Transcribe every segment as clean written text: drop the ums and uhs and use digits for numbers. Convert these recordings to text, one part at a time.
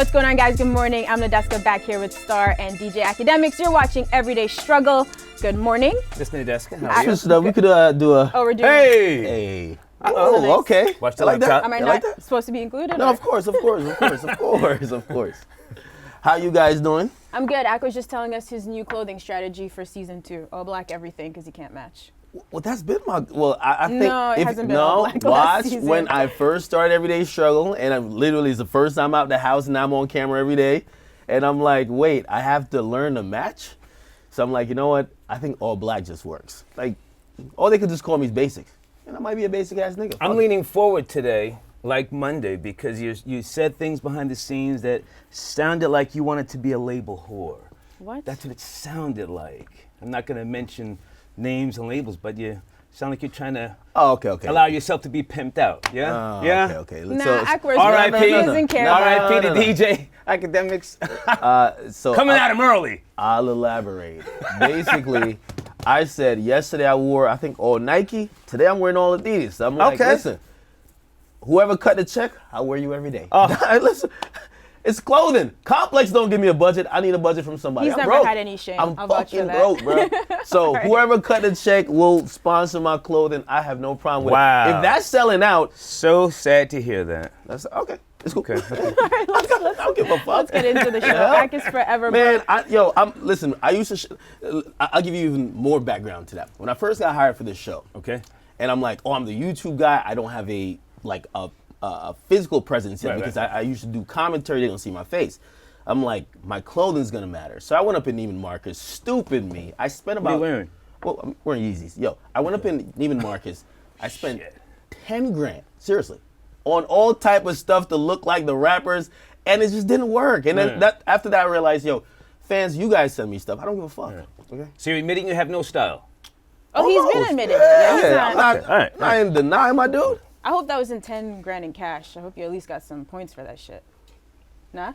What's going on, guys? Good morning. I'm Nadeska, back here with Star and DJ Akademiks. You're watching Everyday Struggle. Good morning. This is Nadeska. How are you? Snub, we could do a. Oh, we're doing. Hey. Oh, nice. okay. Watch the I like that. laptop. Am I You not like that? supposed to be included? No, or? of course. How you guys doing? I'm good. Ak was just telling us his new clothing strategy for season 2. All black everything because he can't match. Well, that's been my. Well, I think. No, it hasn't been all black last watch season. when I first started Everyday Struggle, and I literally it's the first time out the house, and I'm on camera every day, and I'm like, wait, I have to learn to match. So I'm like, you know what? I think all black just works. Like, or they could just call me basic, and I might be a basic ass nigga. I'm leaning forward today, like Monday, because you said things behind the scenes that sounded like you wanted to be a label whore. What? That's what it sounded like. I'm not gonna mention names and labels, but you sound like you're trying to Okay. allow yourself to be pimped out. Yeah? Yeah? Okay. Nah, Ak was R.I.P. he doesn't care. R.I.P. No. to DJ Akademiks. So Coming at him early. I'll elaborate. Basically, I said yesterday I wore, I think, all Nike. Today I'm wearing all Adidas. So I'm like, Okay. listen, whoever cut the check, I'll wear you every day. Oh. Listen, it's clothing. Complex don't give me a budget. I need a budget from somebody. He's I'm never broke. had any shame. I'm I'll vouch for fucking that. broke, bro. So Right. whoever cut the check will sponsor my clothing. I have no problem with Wow. it. If that's selling out, So sad to hear that. that's okay. It's cool. Okay. I don't give a fuck. Let's get into the show. Ak is forever. Man, listen, I used to, I'll give you even more background to that. When I first got hired for this show, Okay. and I'm like, oh, I'm the YouTube guy, I don't have a physical presence yet Right, because right. I used to do commentary, they don't see my face. I'm like, my clothing's gonna matter. So I went up in Neiman Marcus, stupid me. I spent What are about, you wearing? well, I'm wearing Yeezys. Yo, I went up in Neiman Marcus, I spent Shit. 10 grand, seriously, on all type of stuff to look like the rappers, and it just didn't work. And then after that I realized, yo, fans, you guys send me stuff, I don't give a fuck. Okay? So you're admitting you have no style? Oh, he's been Almost. admitting it. Yeah, he's Yeah, not. I'm not, Okay. All right. not in denying, my dude. I hope that was in 10 grand in cash. I hope you at least got some points for that shit. Nah?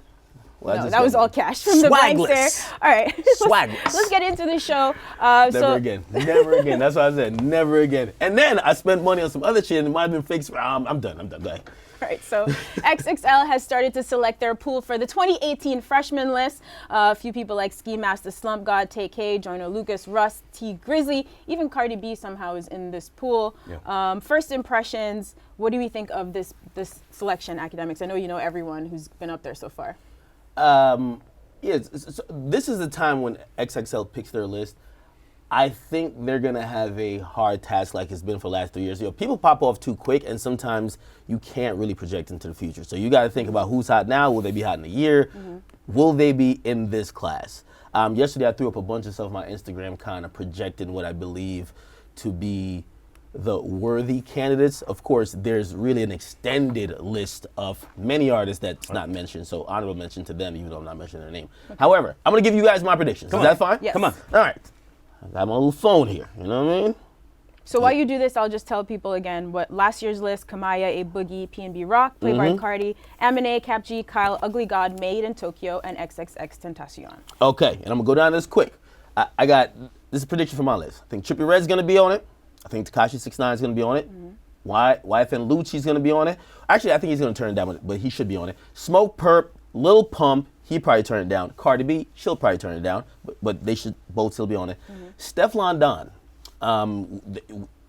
Well, I No, just that was got- all cash from the banks there. Swagless. All right. Swagless. Let's get into the show. Never again. Never again. That's what I said. Never again. And then I spent money on some other shit and it might have been fixed. I'm done. Go ahead. All right, so XXL has started to select their pool for the 2018 freshman list. A few people like Ski Master, Slump God, Take K, Joyner Lucas, Russ, T Grizzly, even Cardi B somehow is in this pool. Yeah. First impressions, what do we think of this selection, Akademiks? I know you know everyone who's been up there so far. This is the time when XXL picks their list. I think they're gonna have a hard task like it's been for the last 3 years. People pop off too quick, and sometimes you can't really project into the future. So you got to think about who's hot now. Will they be hot in a year? Will they be in this class? Yesterday, I threw up a bunch of stuff on my Instagram, kind of projecting what I believe to be the worthy candidates. Of course, there's really an extended list of many artists that's not mentioned, so honorable mention to them, even though I'm not mentioning their name. However, I'm gonna give you guys my predictions. Is that fine? Yes. Come on. All right. I got my little phone here, you know what I mean? So while you do this, I'll just tell people again what last year's list: Kamaya, A Boogie, P&B Rock, Playboy Cardi, Amine, Cap G, Kyle, Ugly God, Made in Tokyo, and XXX Tentacion. Okay, and I'm gonna go down this quick. I got, this is a prediction for my list. I think Trippie Redd's gonna be on it. I think Tekashi 6ix9ine is gonna be on it. YFN Lucci's gonna be on it. Actually, I think he's gonna turn it down, but he should be on it. Smoke Perp, Lil Pump, he probably turn it down. Cardi B, she'll probably turn it down, but they should both still be on it. Stefflon Don,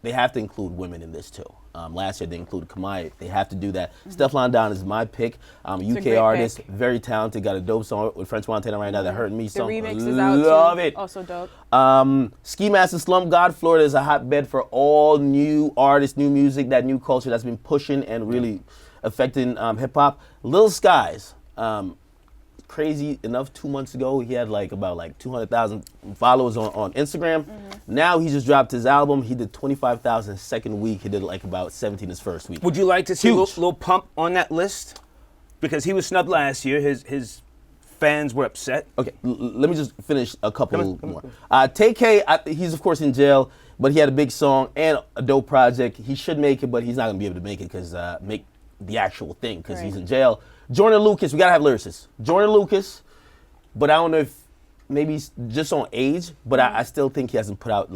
they have to include women in this too. Last year they included Kamaya. They have to do that. Stefflon Don is my pick. UK great artist, pick. very talented. Got a dope song with French Montana right now that hurt me. The Song. remix is out Love too. it. Also dope. Ski Master, Slump God, Florida is a hotbed for all new artists, new music, that new culture that's been pushing and really affecting hip hop. Lil Skies. Crazy enough, 2 months ago he had about 200,000 followers on Instagram. Now he just dropped his album. He did 25,000 second week. He did about 17 his first week. Would you like to see Huge. Lil Pump on that list? Because he was snubbed last year. His fans were upset. Okay, let me just finish a couple more. Take K, he's of course in jail, but he had a big song and a dope project. He should make it, but he's not gonna be able to make it because make the actual thing because he's in jail. Joyner Lucas, we gotta have lyricists. Joyner Lucas, but I don't know if maybe he's just on age, but I still think he hasn't put out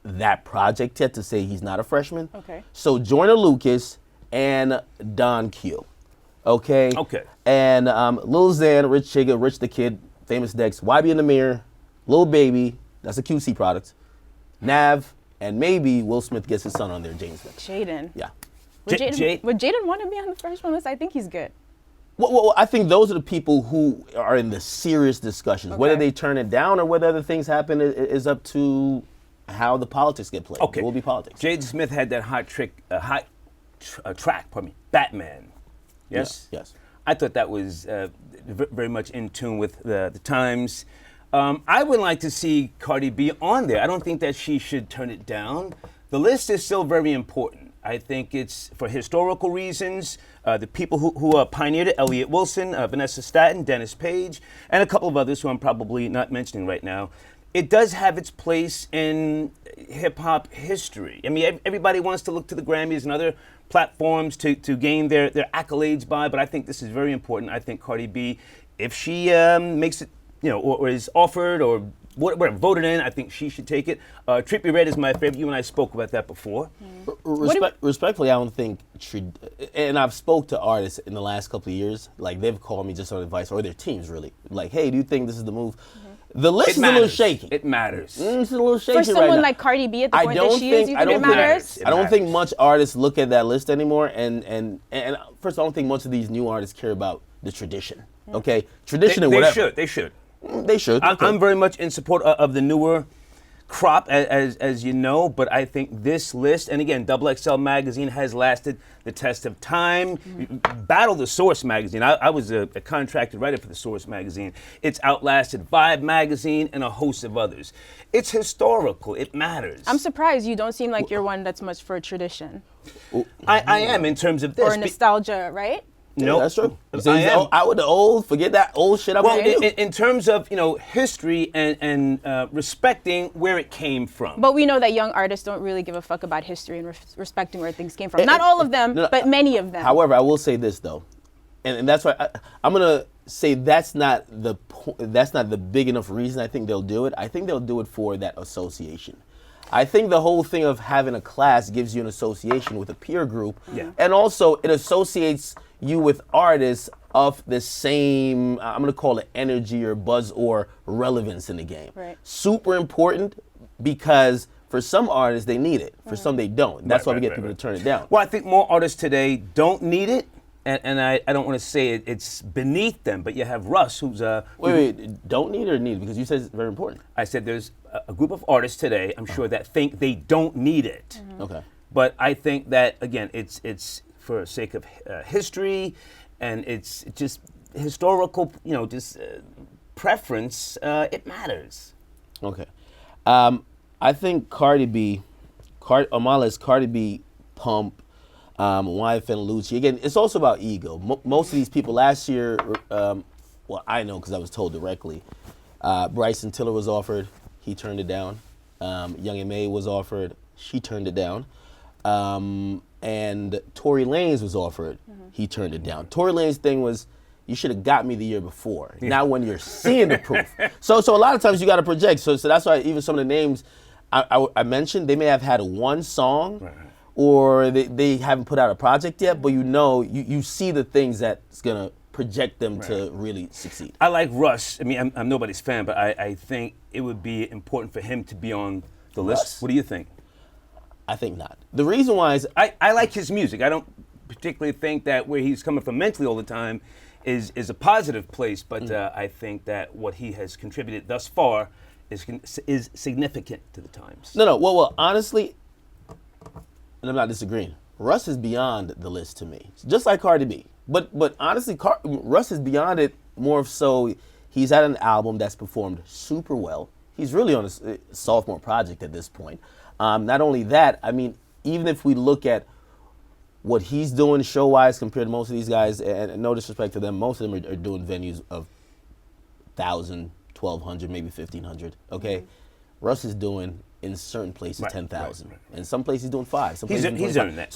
that project yet to say he's not a freshman. Okay. So Joyner Lucas and Don Q. Okay. Okay. And Lil Xan, Rich Chigga, Rich the Kid, Famous Dex, YB in the Mirror, Lil Baby, that's a QC product, Nav, and maybe Will Smith gets his son on there, James Mix. Jaden. Yeah. Would Jaden want to be on the freshman list? I think he's good. Well, I think those are the people who are in the serious discussions. Okay. Whether they turn it down or whether other things happen is up to how the politics get played. Okay. It will be politics. Jaden Smith had that track, Batman. Yes? Yes. I thought that was very much in tune with the times. I would like to see Cardi B on there. I don't think that she should turn it down. The list is still very important. I think it's for historical reasons. The people who pioneered it, Elliott Wilson, Vanessa Staten, Dennis Page, and a couple of others who I'm probably not mentioning right now. It does have its place in hip-hop history. I mean, everybody wants to look to the Grammys and other platforms to gain their accolades by, but I think this is very important. I think Cardi B, if she makes it, or is offered or whatever, voted in, I think she should take it. Trippie Redd is my favorite. You and I spoke about that before. Respectfully, I don't think, and I've spoke to artists in the last couple of years, like they've called me just on advice, or their teams really, like, hey, do you think this is the move? The list is a little shaky. It matters. It's a little shaky For someone right now. like Cardi B at the point that she is, you think it matters? I don't think much artists look at that list anymore, and first, I don't think much of these new artists care about the tradition. Okay, tradition and whatever. They should. They should. Okay. I'm very much in support of the newer crop, as you know, but I think this list, and again, XXL magazine has lasted the test of time. Battle the Source magazine. I was a contracted writer for the Source magazine. It's outlasted Vibe magazine and a host of others. It's historical. It matters. I'm surprised you don't seem like you're one that's much for tradition. I am in terms of this. Or nostalgia, right? No, that's true. Out with the old, forget that old shit. In terms of history and respecting where it came from. But we know that young artists don't really give a fuck about history and respecting where things came from. Not all of them, but many of them. However, I will say this though, and that's why I'm gonna say that's not the big enough reason I think they'll do it. I think they'll do it for that association. I think the whole thing of having a class gives you an association with a peer group, and also it associates you with artists of the same, I'm going to call it energy or buzz or relevance in the game. Right. Super important because for some artists they need it, for some they don't. That's why we get people to turn it down. Well, I think more artists today don't need it, and I don't want to say it's beneath them, but you have Russ who's Wait, don't need it or need it? Because you said it's very important. I said there's a group of artists today, I'm sure, that think they don't need it. Okay. But I think that, again, it's for sake of history, and it's just historical, preference. It matters. Okay. I think Cardi B, on my list, Cardi B, Pump, YFN Lucci. Again, it's also about ego. Most of these people last year, well, I know because I was told directly, Bryson Tiller was offered, he turned it down. Young M.A. was offered, she turned it down. And Tory Lanez was offered, he turned it down. Tory Lanez thing was, you should have got me the year before. Yeah. Now when you're seeing the proof. So a lot of times you got to project. So that's why even some of the names I mentioned, they may have had one song, or they haven't put out a project yet, but you see the things that's going to project them to really succeed. I like Russ. I mean, I'm nobody's fan, but I think it would be important for him to be on the list. What do you think? I think not. The reason why is I like his music. I don't particularly think that where he's coming from mentally all the time is a positive place, but I think that what he has contributed thus far is significant to the times. No. Well, honestly, and I'm not disagreeing, Russ is beyond the list to me, just like Cardi B. But honestly, Russ is beyond it more so. He's had an album that's performed super well. He's really on a sophomore project at this point. Not only that, I mean, even if we look at what he's doing show-wise compared to most of these guys, and no disrespect to them, most of them are doing venues of 1,000, 1,200, maybe 1,500, okay? Russ is doing, in certain places, 10,000. In some places, he's doing 5. Some places he's earned that,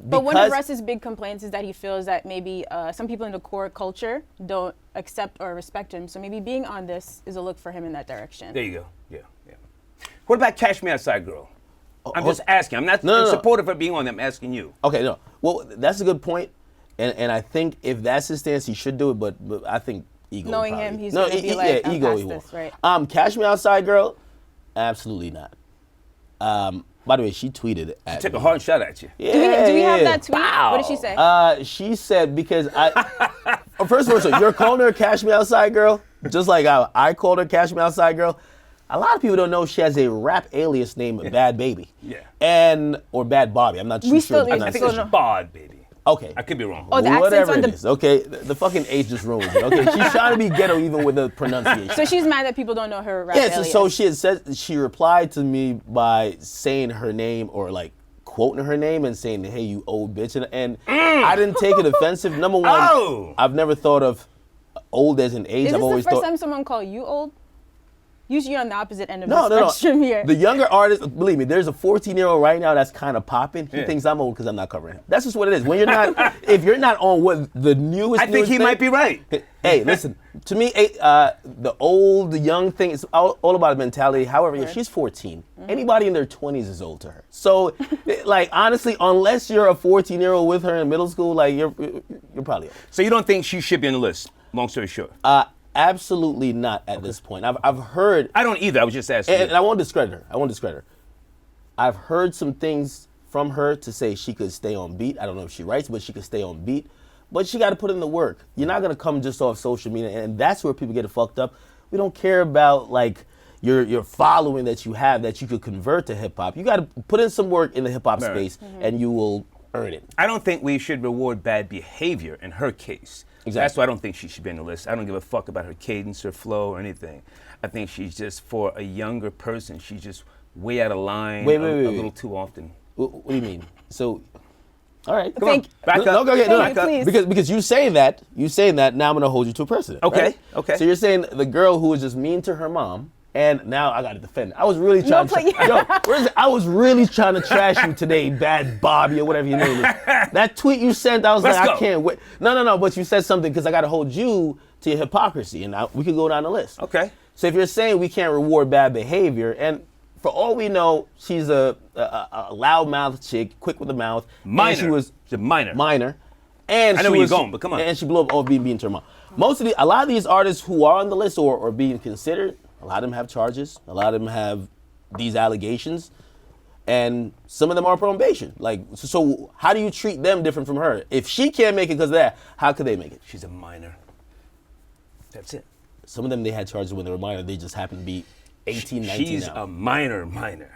But one of Russ's big complaints is that he feels that maybe some people in the core culture don't accept or respect him, so maybe being on this is a look for him in that direction. There you go, yeah. What about Cash Me Outside Girl? I'm just asking. I'm not supportive of being on them. I'm asking you. Okay, no. Well, that's a good point. And I think if that's his stance, he should do it. But I think ego. Knowing probably. him, he's gonna be like, I'm ego. past He won't. this, right? Cash Me Outside girl, absolutely not. By the way, she tweeted at Took me. a hard shot at you. Yeah, Do we have that tweet? Wow. What did she say? She said because first of all, so you're calling her Cash Me Outside girl, just like I called her Cash Me Outside girl. A lot of people don't know she has a rap alias named Bhad Bhabie. Yeah. Or Bhad Bhabie. I'm not too We sure. still- I'm I not think sure. it's Bhad Bhabie. Okay. I could be wrong. Oh, the accent's Whatever on it the. is. Okay, the fucking H just ruins it. Okay, she's trying to be ghetto even with the pronunciation. So she's mad that people don't know her rap Yeah, alias. so she had said, she replied to me by saying her name or like quoting her name and saying, hey, you old bitch. And I didn't take it offensive. Number one, Oh. I've never thought of old as an age. Is I've this always the first thought. time someone called you old? Usually you're on the opposite end of No, the no, no. spectrum here. The younger artist, believe me, there's a 14-year-old right now that's kind of popping. He Yeah. thinks I'm old because I'm not covering him. That's just what it is. When you're not, if you're not on what the newest, I think he thing- might be right. Hey, listen, to me, the old, the young thing, it's all about mentality. However, if she's 14, anybody in their 20s is old to her. So, like, honestly, unless you're a 14-year-old with her in middle school, like, you're probably old. So you don't think she should be on the list? Long story short. Absolutely not at this point. I've heard, I don't either. I was just asking. and I won't discredit her. I've heard some things from her to say she could stay on beat. I don't know if she writes, but she could stay on beat. But she got to put in the work. You're not going to come just off social media, and that's where people get it fucked up. We don't care about, like, your following that you have that you could convert to hip-hop. You got to put in some work in the hip-hop Right. space, and you will earn it. I don't think we should reward bad behavior in her case. Exactly. That's why I don't think she should be on the list. I don't give a fuck about her cadence or flow or anything. I think she's just, for a younger person, she's just way out of line Wait, a wait. little too often. What do you mean? So, all right. Come on. Back up. No, go ahead. Thank you, please. Because you saying that, now I'm gonna hold you to a precedent. Okay, right? okay. So you're saying the girl who was just mean to her mom, and now I gotta defend. I was really trying I was really trying to trash you today, Bhad Bhabie or whatever your name is. That tweet you sent, I was Let's like, go. I can't wait. No, but you said something because I gotta hold you to your hypocrisy, and we could go down the list. Okay. So if you're saying we can't reward bad behavior, and for all we know, she's a loudmouth chick, quick with the mouth. Minor. And she was She's a minor. minor. And I know she where you're was- going, but come on. And she blew up over being to her mom. A lot of these artists who are on the list or being considered, a lot of them have charges. A lot of them have these allegations. And some of them are on probation. Like, so how do you treat them different from her? If she can't make it because of that, how could they make it? She's a minor. That's it. Some of them, they had charges when they were minor. They just happened to be 18, 19 She's now. a minor.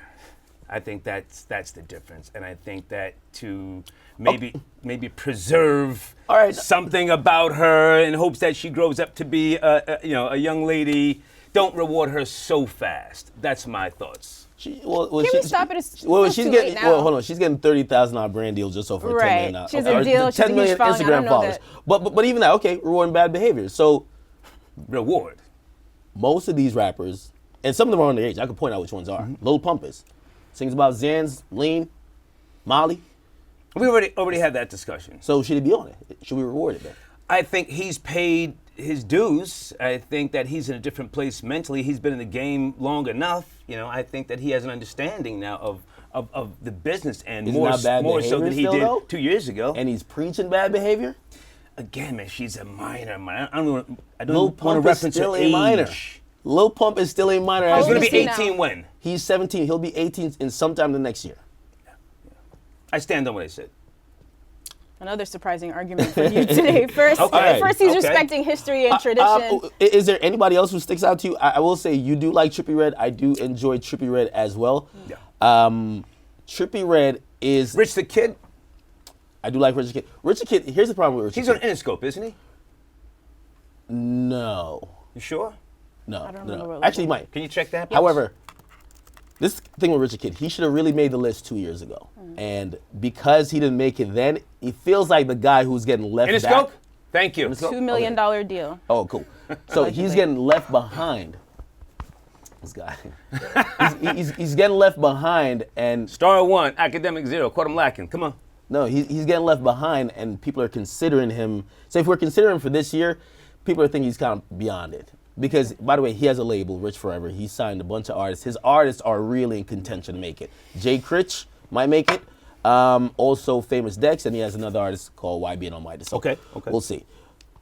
I think that's the difference, and I think that to maybe preserve All right. something about her in hopes that she grows up to be a young lady. Don't reward her so fast. That's my thoughts. Can we stop it? It's She's too getting. late now. Well, hold on. She's getting $30,000 brand deal just off her Right. $10 million. She has a deal. She's a 10 huge million following. I don't Instagram know followers. that. But even that, okay, rewarding bad behavior. So Reward. most of these rappers, and some of them are underage. I can point out which ones are. Lil Pump sings about Xans, lean, Molly. We already had that discussion. So should he be on it? Should we reward it then? I think he's paid his dues. I think that he's in a different place mentally. He's been in the game long enough. I think that he has an understanding now of the business and Is it more not bad so than behavior he still, did though? 2 years ago. And he's preaching bad behavior? Again, man, she's a minor. Man. I don't Lil want to Pump is reference still her a minor. age. Lil Pump is still a minor. How He's old going to is be he now? 18 when? He's 17. He'll be 18 in sometime the next year. I stand on what I said. Another surprising argument for you today. First, Okay. first he's Okay. respecting history and tradition. Is there anybody else who sticks out to you? I will say you do like Trippie Redd. I do enjoy Trippie Redd as well. Yeah. Trippie Redd is. Rich the Kid, I do like Richard Kidd. Richard Kidd. Here's the problem with Richard he's on Kidd. Interscope, isn't he? No. You sure? No. I don't remember what it Actually, he might. Can you check that? please? However, this thing with Richard Kidd, he should have really made the list 2 years ago. And because he didn't make it then, he feels like the guy who's getting left Interscope? back. Thank you. Interscope? $2 million deal. Oh, cool. So he's getting left behind. This guy. he's getting left behind, and Star 1, Academic 0, caught him lacking. Come on. no, he's getting left behind, and people are considering him. So if we're considering for this year, people are thinking he's kind of beyond it. Because, by the way, he has a label, Rich Forever. He signed a bunch of artists. His artists are really in contention to make it. Jay Critch might make it. Also Famous Dex, and he has another artist called YB and Almighty. So Okay. we'll see.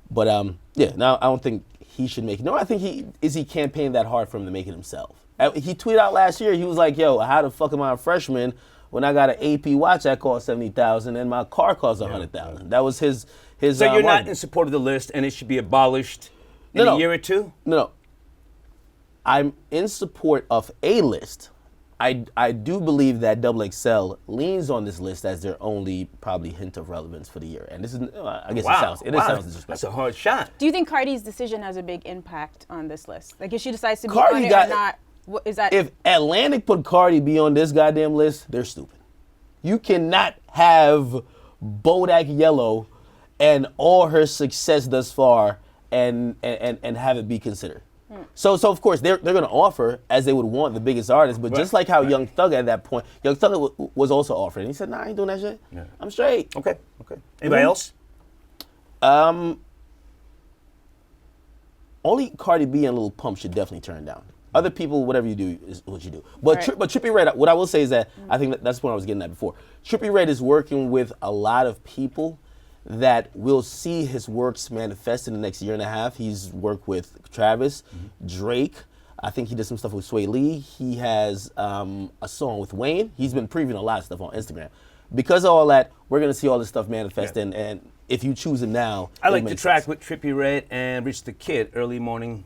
But yeah, now I don't think he should make it. No, I think he campaigned that hard for him to make it himself. He tweeted out last year, he was like, yo, how the fuck am I a freshman when I got an AP watch that costs $70,000 and my car costs $100,000? That was his So you're not argument. in support of the list, and it should be abolished in No. a year or two? No. I'm in support of a list. I do believe that XXL leans on this list as their only probably hint of relevance for the year. And this is, I guess Wow. it sounds That's disrespectful. a hard shot. Do you think Cardi's decision has a big impact on this list? Like, if she decides to be Cardi on it got- or not, what, is that? If Atlantic put Cardi B on this goddamn list, they're stupid. You cannot have Bodak Yellow and all her success thus far and have it be considered. So of course they're going to offer as they would want the biggest artist, but just like how Young Thug at that point, Young Thug was also offered, and he said, "Nah, I ain't doing that shit. Yeah. I'm straight." Okay. Anybody else? Only Cardi B and Lil Pump should definitely turn down. Other people, whatever you do is what you do. But Right. but Trippie Redd, what I will say is that I think that's what I was getting at before. Trippie Redd is working with a lot of people that will see his works manifest in the next year and a half. He's worked with Travis, Drake. I think he did some stuff with Sway Lee. He has a song with Wayne. He's been previewing a lot of stuff on Instagram. Because of all that, we're going to see all this stuff manifest. Yeah. And if you choose him now, I it like the makes track sense. with Trippie Redd and Rich the Kid, Early Morning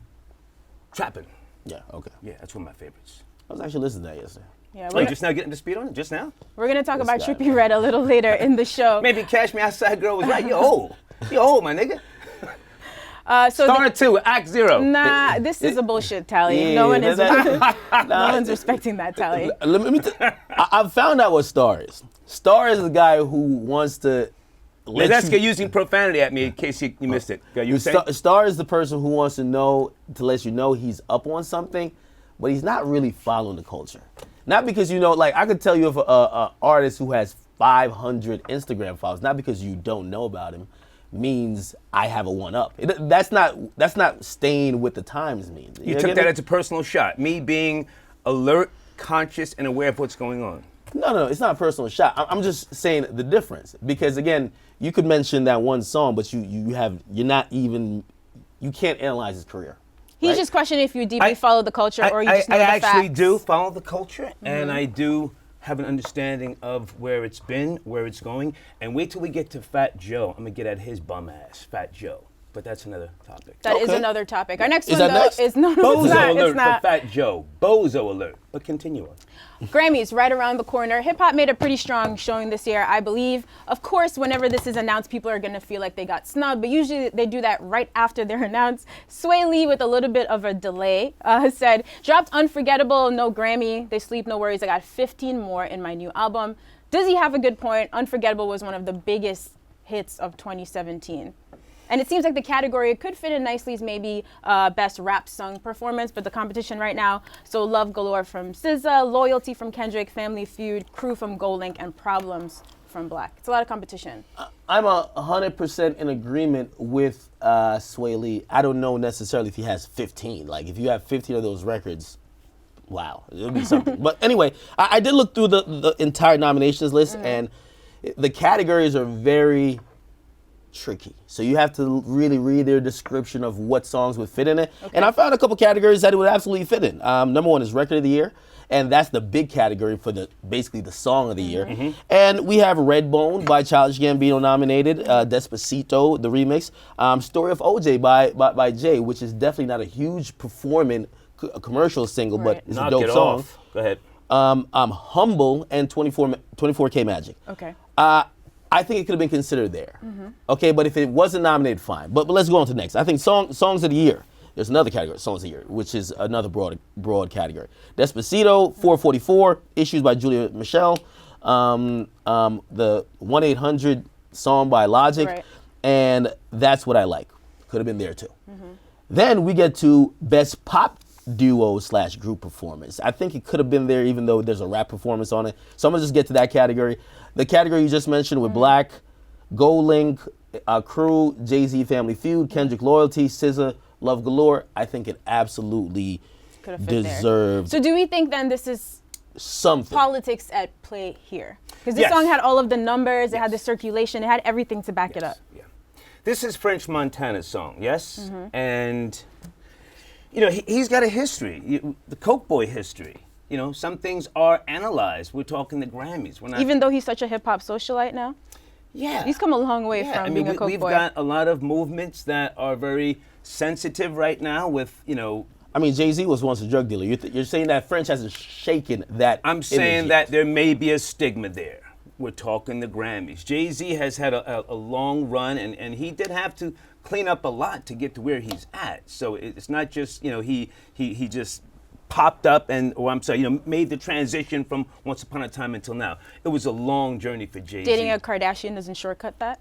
Trapping. Yeah, okay. Yeah, that's one of my favorites. I was actually listening to that yesterday. yeah, Oh, you just now getting the speed on it? Just now? we're going to talk about guy, Trippie Redd a little later in the show. Maybe Cash Me Outside Girl was right. You're old. You're old, my nigga. So Star 2, Act 0. nah, this is a bullshit tally. Yeah, no one is. that- no one's respecting that tally. I found out what Star is. Star is the guy who wants to let Nadeska you. using profanity at me in case you missed it. You were saying? Star is the person who wants to let you know he's up on something, but he's not really following the culture. Not because like I could tell you of a artist who has 500 Instagram followers. Not because you don't know about him means I have a one up. That's not staying with the times means. You took that as a personal shot. Me being alert, conscious, and aware of what's going on. No, it's not a personal shot. I'm just saying the difference because again, you could mention that one song, but you can't analyze his career. He's right? just questioning if you deeply follow the culture or you just know I the actually facts. do follow the culture, and I do have an understanding of where it's been, where it's going. And wait till we get to Fat Joe. I'm gonna get at his bum ass, Fat Joe. But that's another topic. That is Okay. another topic. Our next Is one, that though, next? is no, Bozo it's not. alert It's not. for Fat Joe. Bozo alert. But continue on. Grammys right around the corner. Hip hop made a pretty strong showing this year, I believe. Of course, whenever this is announced, people are gonna feel like they got snubbed, but usually they do that right after they're announced. Sway Lee, with a little bit of a delay, said, dropped Unforgettable, no Grammy. They sleep, no worries. I got 15 more in my new album. Does he have a good point? Unforgettable was one of the biggest hits of 2017. And it seems like the category could fit in nicely as maybe best rap sung performance, but the competition right now, so Love Galore from SZA, Loyalty from Kendrick, Family Feud, Crew from GoldLink, and Problems from Black. It's a lot of competition. I'm 100% in agreement with Sway Lee. I don't know necessarily if he has 15. Like if you have 15 of those records, wow, it'll be something. But anyway, I did look through the entire nominations list, and the categories are very tricky. So you have to really read their description of what songs would fit in it. Okay. And I found a couple categories that it would absolutely fit in. Number one is Record of the Year, and that's the big category for basically the Song of the Year. Mm-hmm. And we have Redbone by Childish Gambino nominated, Despacito, the remix, Story of OJ by Jay, which is definitely not a huge performing commercial single, but it's a dope song. Off. Go ahead. Humble and 24K Magic. Okay. I think it could have been considered there. Mm-hmm. Okay, but if it wasn't nominated, fine. But let's go on to the next. I think Songs of the Year. There's another category, Songs of the Year, which is another broad category. Despacito, 444, Issues by Julia Michelle, the 1-800 song by Logic, Right. and That's What I Like. Could have been there too. Mm-hmm. Then we get to Best Pop Duo / Group Performance. I think it could have been there even though there's a rap performance on it. So I'm gonna just get to that category. The category you just mentioned with Black, GoldLink, Crew, Jay-Z Family Feud, Kendrick Loyalty, SZA, Love Galore. I think it absolutely Could have fit deserved. there. So do we think then this is something. politics at play here. Because this Yes. song had all of the numbers, it had the Yes. circulation, it had everything to back it up. Yeah. This is French Montana's song, yes? Mm-hmm. And, he's got a history, the Coke Boy history. Some things are analyzed. We're talking the Grammys. We're not, Even though he's such a hip hop socialite now, yeah. he's come a long way from being a Coke we've boy. got a lot of movements that are very sensitive right now with, I mean, Jay-Z was once a drug dealer. You're saying that French hasn't shaken that. I'm saying image that yet. there may be a stigma there. We're talking the Grammys. Jay-Z has had a long run, and he did have to clean up a lot to get to where he's at. So it's not just, he just popped up made the transition from once upon a time until now. It was a long journey for Jay-Z. Dating a Kardashian doesn't shortcut that?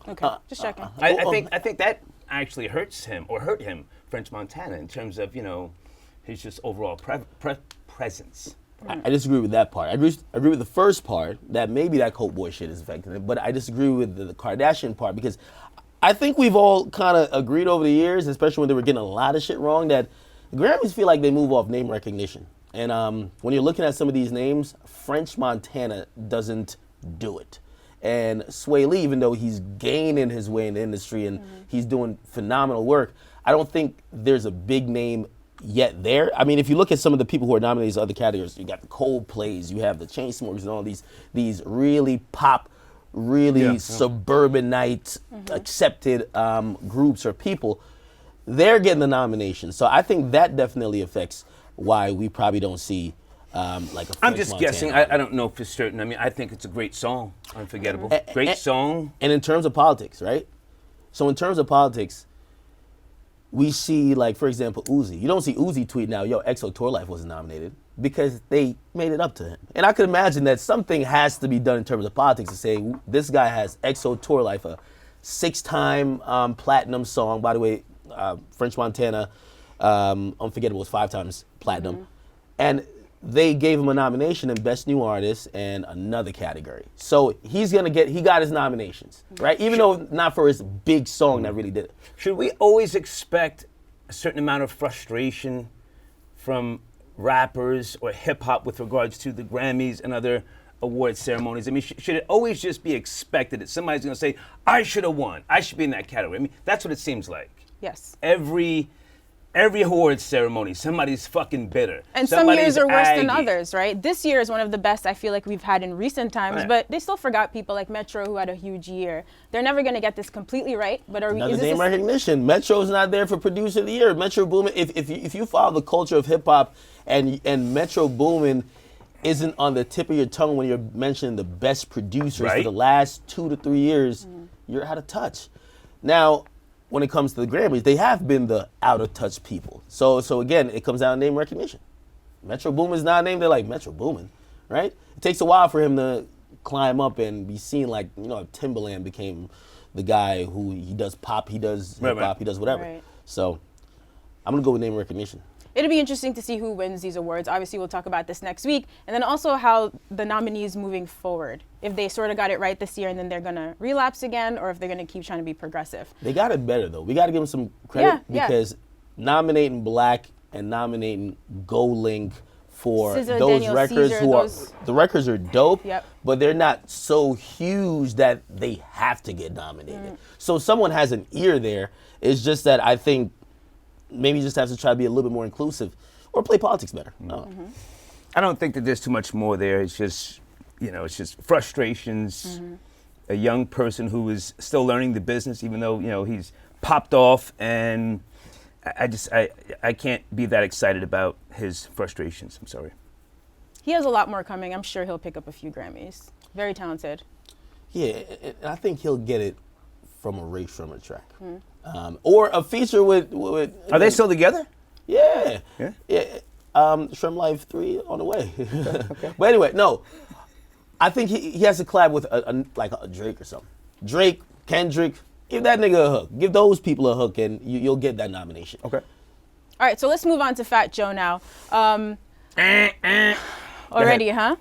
Okay, just checking. I think that actually hurt him, French Montana, in terms of, his just overall presence. I disagree with that part. I agree with the first part, that maybe that Coke Boy shit is affecting it, but I disagree with the Kardashian part, because I think we've all kind of agreed over the years, especially when they were getting a lot of shit wrong, that the Grammys feel like they move off name recognition. And when you're looking at some of these names, French Montana doesn't do it. And Sway Lee, even though he's gaining his way in the industry and he's doing phenomenal work, I don't think there's a big name yet there. I mean, if you look at some of the people who are nominated in other categories, you got the Coldplays, you have the Chainsmokers, and all these really pop, suburbanite accepted groups or people. They're getting the nomination. So I think that definitely affects why we probably don't see like a French I'm just Montana. guessing. I don't know for certain. I mean, I think it's a great song. Unforgettable. Great song. And in terms of politics, right? So in terms of politics, we see, like, for example, Uzi. You don't see Uzi tweeting out, yo, XO Tour Life wasn't nominated, because they made it up to him. And I could imagine that something has to be done in terms of politics to say, this guy has XO Tour Life, a 6-time platinum song. By the way, French Montana, Unforgettable was 5 times platinum. And they gave him a nomination in Best New Artist and another category. So he got his nominations, right? Even though not for his big song that really did it. Should we always expect a certain amount of frustration from rappers or hip hop with regards to the Grammys and other award ceremonies? I mean, should it always just be expected that somebody's going to say, I should have won, I should be in that category? I mean, that's what it seems like. Yes. Every award ceremony, somebody's fucking bitter. And some years are worse than aggy. others, right? This year is one of the best I feel like we've had in recent times, Right. but they still forgot people like Metro who had a huge year. They're never going to get this completely right, but are we? Another Is name this a, recognition. Metro's not there for Producer of the Year. Metro Boomin, if you follow the culture of hip hop and Metro Boomin isn't on the tip of your tongue when you're mentioning the best producers for Right. the last 2 to 3 years, you're out of touch. Now, when it comes to the Grammys, they have been the out of touch people. So again, it comes down to name recognition. Metro Boomin's not named, they're like Metro Boomin, right? It takes a while for him to climb up and be seen like, Timbaland became the guy who he does pop, he does hip hop, he does whatever. Right. So I'm gonna go with name recognition. It'll be interesting to see who wins these awards. Obviously, we'll talk about this next week. And then also how the nominees moving forward. If they sort of got it right this year and then they're going to relapse again, or if they're going to keep trying to be progressive. They got it better though. We got to give them some credit because nominating Black and nominating GoLink for SZA, those Daniel records Caesar, the records are dope, Yep. but they're not so huge that they have to get nominated. So someone has an ear there. It's just that I think maybe you just have to try to be a little bit more inclusive or play politics better. I don't think that there's too much more there. It's just, it's just frustrations. A young person who is still learning the business, even though, he's popped off, and I can't be that excited about his frustrations. I'm sorry. He has a lot more coming. I'm sure he'll pick up a few Grammys. Very talented. Yeah, and I think he'll get it from a Ray Shrummer track. Or a feature with Are they still together? Yeah. Yeah? Shrum Life 3 on the way. Okay. But anyway, no. I think he has to collab with a Drake or something. Drake, Kendrick, give that nigga a hook. Give those people a hook and you'll get that nomination. Okay. All right, so let's move on to Fat Joe now. Already, huh?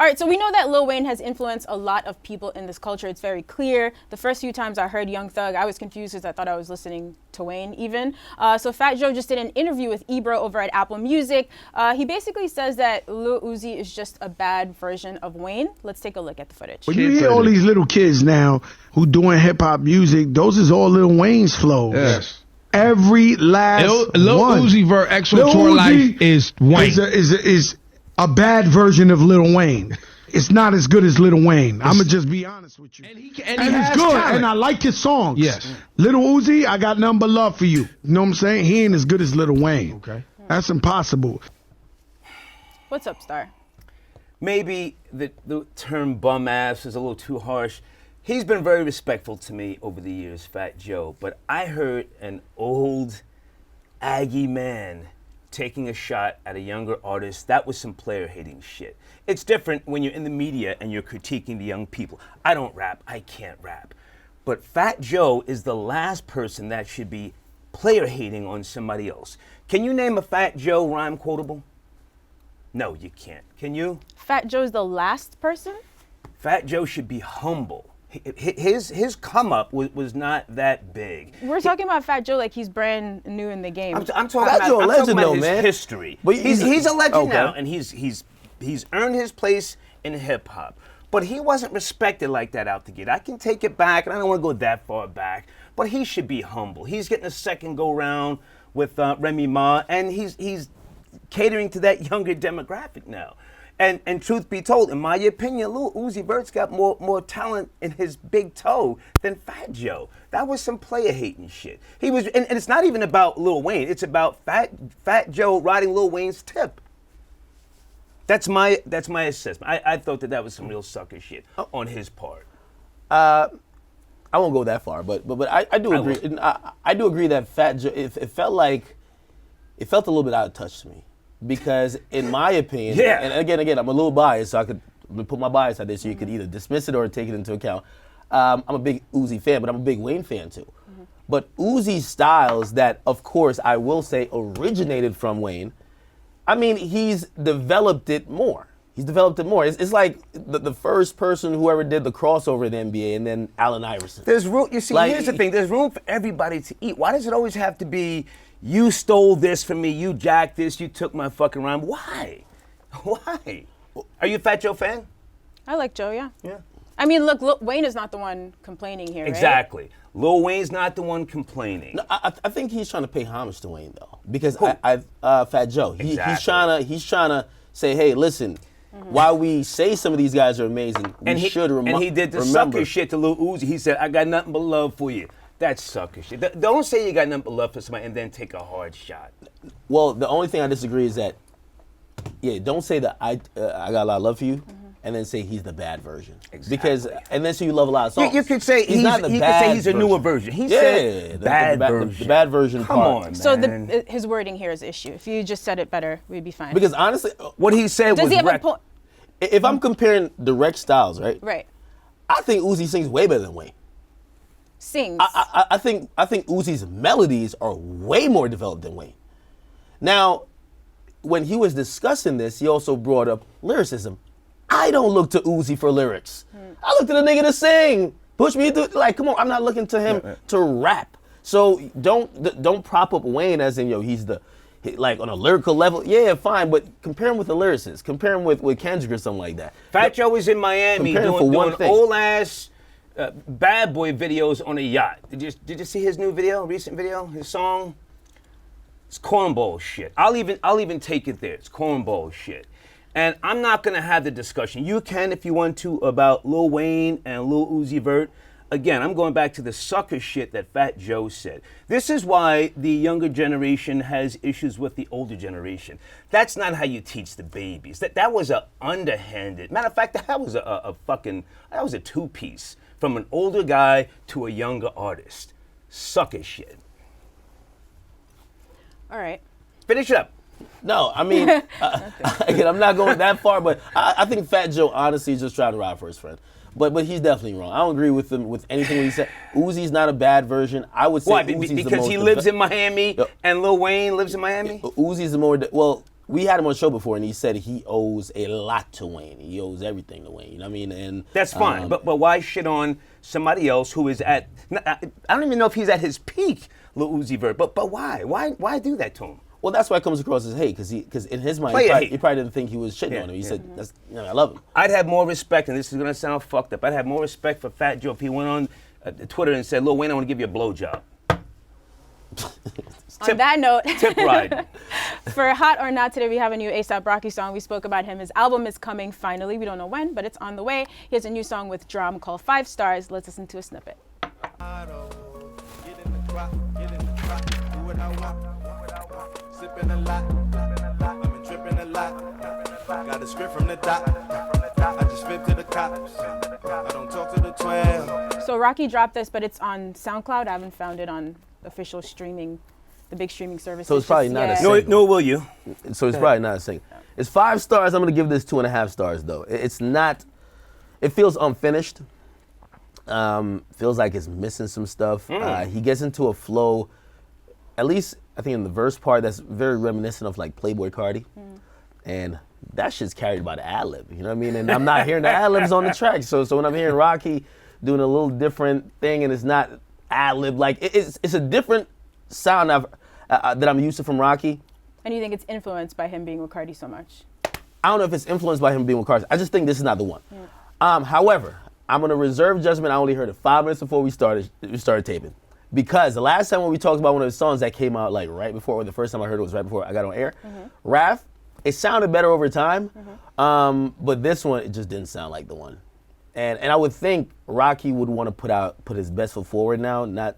All right, so we know that Lil Wayne has influenced a lot of people in this culture. It's very clear. The first few times I heard Young Thug, I was confused because I thought I was listening to Wayne even. So Fat Joe just did an interview with Ebro over at Apple Music. He basically says that Lil Uzi is just a bad version of Wayne. Let's take a look at the footage. When you hear all these little kids now who doing hip hop music, those is all Lil Wayne's flows. Yes. Every last Lil one. Uzi Vert Exo Lil Tour Uzi Life is Wayne. Is a bad version of Lil Wayne. It's not as good as Lil Wayne. I'm gonna just be honest with you. And he it's has good, talent. and I like his songs. Yes. Lil Uzi, I got nothing but love for you. You know what I'm saying? He ain't as good as Lil Wayne. Okay. That's impossible. What's up, Star? Maybe the term bum ass is a little too harsh. He's been very respectful to me over the years, Fat Joe, but I heard an old Aggie man taking a shot at a younger artist. That was some player hating shit. It's different when you're in the media and you're critiquing the young people. I don't rap, I can't rap. But Fat Joe is the last person that should be player hating on somebody else. Can you name a Fat Joe rhyme quotable? No, you can't. Can you? Fat Joe's the last person? Fat Joe should be humble. His come up was not that big. We're talking about Fat Joe like he's brand new in the game. I'm talking Fat Joe a about legend though, his man. history. But He's a legend okay. now, and he's earned his place in hip hop. But he wasn't respected like that out the gate. I can take it back, and I don't want to go that far back. But he should be humble. He's getting a second go round with Remy Ma, and he's catering to that younger demographic now. And truth be told, in my opinion, Lil Uzi Vert's got more talent in his big toe than Fat Joe. That was some player hating shit. He was, and it's not even about Lil Wayne. It's about Fat Joe riding Lil Wayne's tip. That's my assessment. I thought that was some real sucker shit on his part. I won't go that far, but I do agree. I do agree that Fat Joe. It felt a little bit out of touch to me. Because in my opinion, yeah. and again, I'm a little biased, so I'm gonna put my bias out there so you could either dismiss it or take it into account. I'm a big Uzi fan, but I'm a big Wayne fan too. Mm-hmm. But Uzi's styles that, of course, I will say originated from Wayne, I mean, he's developed it more. It's like the first person who ever did the crossover in the NBA and then Allen Iverson. There's room, you see, here's the thing, there's room for everybody to eat. Why does it always have to be, you stole this from me, you jacked this, you took my fucking rhyme? Why? Why? Are you a Fat Joe fan? I like Joe, yeah. Yeah. I mean, look, Lil Wayne is not the one complaining here, Exactly. Right? Lil Wayne's not the one complaining. No, I think he's trying to pay homage to Wayne though, because Fat Joe, Exactly. he's trying to say, hey, listen, while we say some of these guys are amazing, we should remember. And he did the sucker shit to Lil Uzi. He said, I got nothing but love for you. That's sucker shit. Don't say you got nothing but love for somebody and then take a hard shot. Well, the only thing I disagree is that, don't say that I got a lot of love for you, and then say he's the bad version. Exactly. Because, and then say you love a lot of songs. You could say he's a newer version. He said bad version. The bad version Come part. on, man. So his wording here is the issue. If you just said it better, we'd be fine. Because honestly, what he said Does was he have a point? if I'm comparing direct styles, right? Right. I think Uzi sings way better than Wayne. Sings. I think Uzi's melodies are way more developed than Wayne. Now, when he was discussing this, he also brought up lyricism. I don't look to Uzi for lyrics. I look to the nigga to sing. Push me through. Like, come on, I'm not looking to him to rap. So don't prop up Wayne as in he's like on a lyrical level. Yeah, fine, but compare him with the lyricist. Compare him with Kendrick or something like that. Fat Joe was in Miami doing old ass bad boy videos on a yacht. Did you see his new video, recent video, his song? It's cornball shit. I'll even take it there. It's cornball shit. And I'm not gonna have the discussion. You can if you want to about Lil Wayne and Lil Uzi Vert. Again, I'm going back to the sucker shit that Fat Joe said. This is why the younger generation has issues with the older generation. That's not how you teach the babies. That was a underhanded. Matter of fact, that was a two-piece from an older guy to a younger artist. Sucker shit. All right. Finish it up. No, I mean, again, I'm not going that far, but I think Fat Joe honestly is just trying to ride for his friend. But he's definitely wrong. I don't agree with him with anything he said. Uzi's not a bad version. I would say Why? Uzi's Because he lives in Miami and Lil Wayne lives in Miami? Uzi's the more, well, we had him on the show before, and he said he owes a lot to Wayne. He owes everything to Wayne. You know what I mean? And That's fine, but why shit on somebody else who is at? I don't even know if he's at his peak, Lil Uzi Vert. But why? Why do that to him? well, that's why it comes across as hate, because in his mind, he probably didn't think he was shitting on him. He said, "That's, I love him." I'd have more respect, and this is gonna sound fucked up. I'd have more respect for Fat Joe if he went on Twitter and said, "Lil Wayne, I want to give you a blowjob." On that note, tip ride. For Hot or Not today, we have a new A$AP Rocky song. We spoke about him. His album is coming finally. We don't know when, but it's on the way. He has a new song with Drum called 5 Stars. Let's listen to a snippet. Got a script from the top. I just flip to the cops. I don't talk to the 12. So Rocky dropped this, but it's on SoundCloud. I haven't found it on official streaming, the big streaming services. So it's probably not a single. Nor will you. So it's probably not a single. It's 5 stars. I'm gonna give this 2.5 stars though. It's not. It feels unfinished. Feels like it's missing some stuff. He gets into a flow, at least I think in the verse part, that's very reminiscent of like Playboy Cardi, and that shit's carried by the ad-lib. You know what I mean? And I'm not hearing the ad-libs on the track. So when I'm hearing Rocky doing a little different thing and it's not ad-lib, like it's a different sound that I'm used to from Rocky. And you think it's influenced by him being with Cardi so much? I don't know if it's influenced by him being with Cardi. I just think this is not the one. However, I'm gonna reserve judgment. I only heard it 5 minutes before we started taping. Because the last time when we talked about one of the songs that came out like right before, or the first time I heard it was right before I got on air, Raph, it sounded better over time, but this one, it just didn't sound like the one. And I would think Rocky would want to put his best foot forward now, not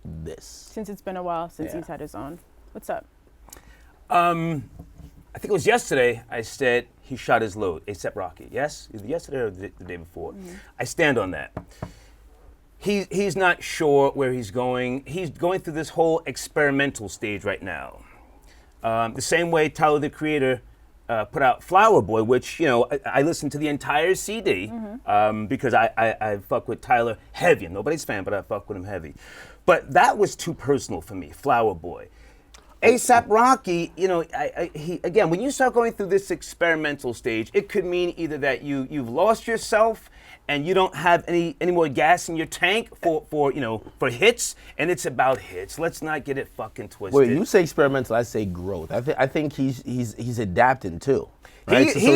this. Since it's been a while since he's had his own. What's up? I think it was yesterday I said he shot his load, A$AP Rocky. Yes? Either yesterday or the day before. I stand on that. He's not sure where he's going. He's going through this whole experimental stage right now. The same way Tyler, the Creator, put out Flower Boy, which, you know, I listened to the entire CD because I fuck with Tyler heavy. Nobody's fan, but I fuck with him heavy. But that was too personal for me, Flower Boy. A$AP Rocky, you know, he again, when you start going through this experimental stage, it could mean either that you've lost yourself and you don't have any more gas in your tank for hits, and it's about hits. Let's not get it fucking twisted. Well, you say experimental, I say growth. I think he's adapting too. Right? He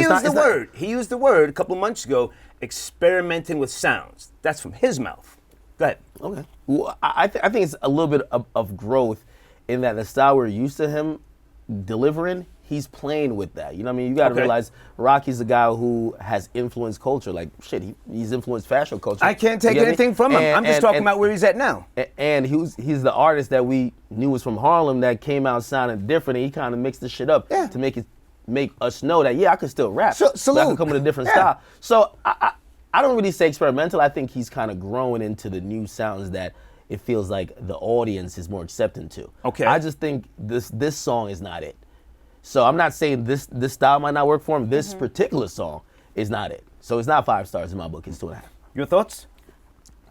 used the word a couple of months ago, experimenting with sounds. That's from his mouth. Go ahead. Okay. Well, I think it's a little bit of growth in that the style we're used to him delivering, he's playing with that. You know what I mean? You got to realize Rocky's a guy who has influenced culture. Like, shit, he's influenced fashion culture. I can't take anything from him. I'm just talking about where he's at now. And he's the artist that we knew was from Harlem that came out sounding different, and he kind of mixed the shit up to make us know that, I could still rap. But I can come with a different style. So I don't really say experimental. I think he's kind of growing into the new sounds that it feels like the audience is more accepting to. Okay. I just think this song is not it. So I'm not saying this style might not work for him. This particular song is not it. So it's not 5 stars in my book. It's 2.5. Your thoughts?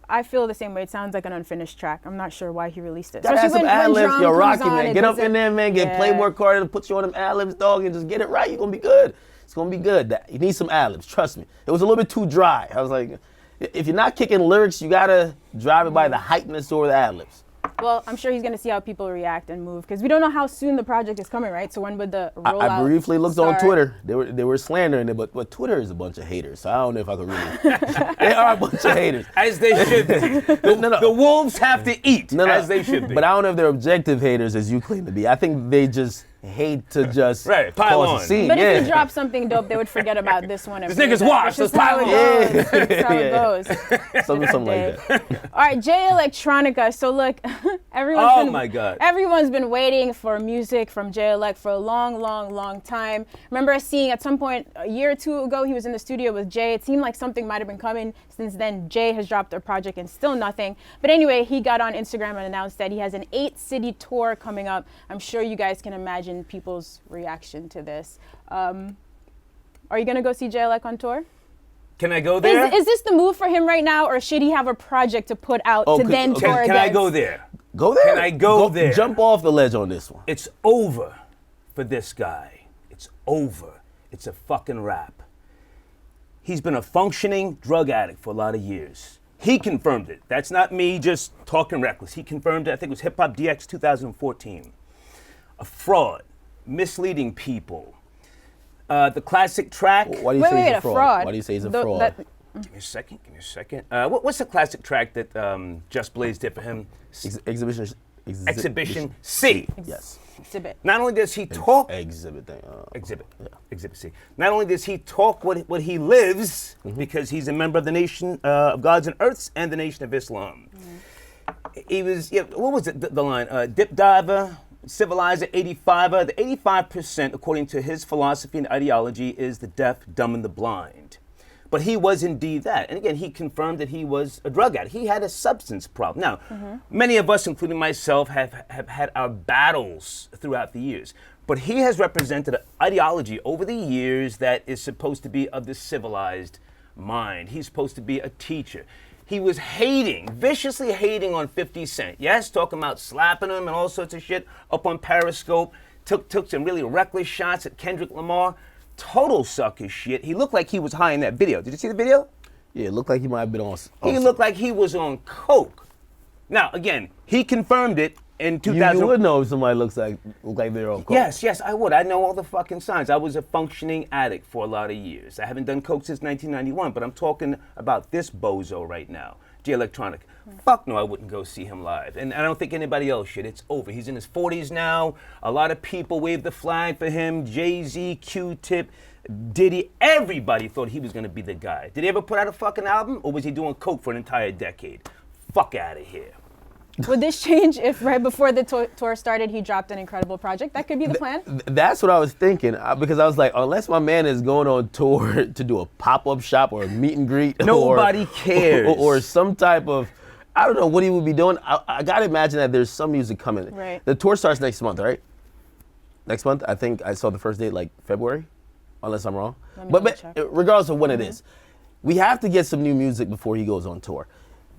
I feel the same way. It sounds like an unfinished track. I'm not sure why he released it. Gotta have some ad-libs. Yo, Rocky, man. Get up in there, man. Get Playboy Cardi to put you on them ad-libs, dog, and just get it right. You're going to be good. It's going to be good. You need some ad-libs. Trust me. It was a little bit too dry. I was like, if you're not kicking lyrics, you got to drive it by the hypeness or the ad-libs. Well, I'm sure he's going to see how people react and move, because we don't know how soon the project is coming, right? So when would the rollout I briefly looked start? on Twitter. They were slandering it, but Twitter is a bunch of haters, so I don't know if I could really. They are a bunch of haters. As they should be. The wolves have to eat, as they should be. But I don't know if they're objective haters, as you claim to be. I think they just hate to just cause a scene. But if you drop something dope, they would forget about this one. This nigga's washed. Let's pile on. That's how it goes. Something like that. All right, Jay Electronica. So look, everyone's been waiting for music from Jay Elec for a long time. Remember us seeing at some point a year or two ago, he was in the studio with Jay. It seemed like something might have been coming. Since then, Jay has dropped a project and still nothing. But anyway, he got on Instagram and announced that he has an 8-city tour coming up. I'm sure you guys can imagine people's reaction to this. Are you gonna go see Jay Elec on tour? Can I go there? Is this the move for him right now, or should he have a project to put out to then tour again? Can I go there? Go there. Can I go there? Jump off the ledge on this one. It's over for this guy. It's over. It's a fucking wrap. He's been a functioning drug addict for a lot of years. He confirmed it. That's not me just talking reckless. He confirmed it. I think it was Hip Hop DX 2014. A fraud, misleading people. The classic track. Why do you say he's a fraud? Why do you say he's a fraud? Give me a second. What's the classic track that Just Blaze did for him? Exhibition C. Yes. Exhibit. Not only does he talk. Exhibit thing. Exhibit. Yeah. Exhibit C. Not only does he talk what he lives, because he's a member of the Nation of Gods and Earths and the Nation of Islam. He was, what was it, the line? Dip diver, civilizer, 85er. The 85%, according to his philosophy and ideology, is the deaf, dumb, and the blind. But he was indeed that. And again, he confirmed that he was a drug addict. He had a substance problem. Now, many of us, including myself, have had our battles throughout the years. But he has represented an ideology over the years that is supposed to be of the civilized mind. He's supposed to be a teacher. He was viciously hating on 50 Cent. Yes, talking about slapping him and all sorts of shit up on Periscope. Took some really reckless shots at Kendrick Lamar. Total sucker shit. He looked like he was high in that video. Did you see the video? Yeah, it looked like he might have been on. He looked like he was on coke. Now, again, he confirmed it in 2000. You would know if somebody looks like they're on coke. Yes, I would. I know all the fucking signs. I was a functioning addict for a lot of years. I haven't done coke since 1991, but I'm talking about this bozo right now, J Electronica. Fuck no, I wouldn't go see him live. And I don't think anybody else should. It's over. He's in his 40s now. A lot of people waved the flag for him. Jay-Z, Q-Tip, Diddy, everybody thought he was going to be the guy. Did he ever put out a fucking album, or was he doing coke for an entire decade? Fuck out of here. Would this change if right before the tour started he dropped an incredible project? That could be the plan. That's what I was thinking, because I was like, unless my man is going on tour to do a pop-up shop or a meet and greet. Nobody cares. Or some type of, I don't know what he would be doing. I got to imagine that there's some music coming. Right. The tour starts next month, right? Next month? I think I saw the first date like February, unless I'm wrong. But regardless of when it is, we have to get some new music before he goes on tour.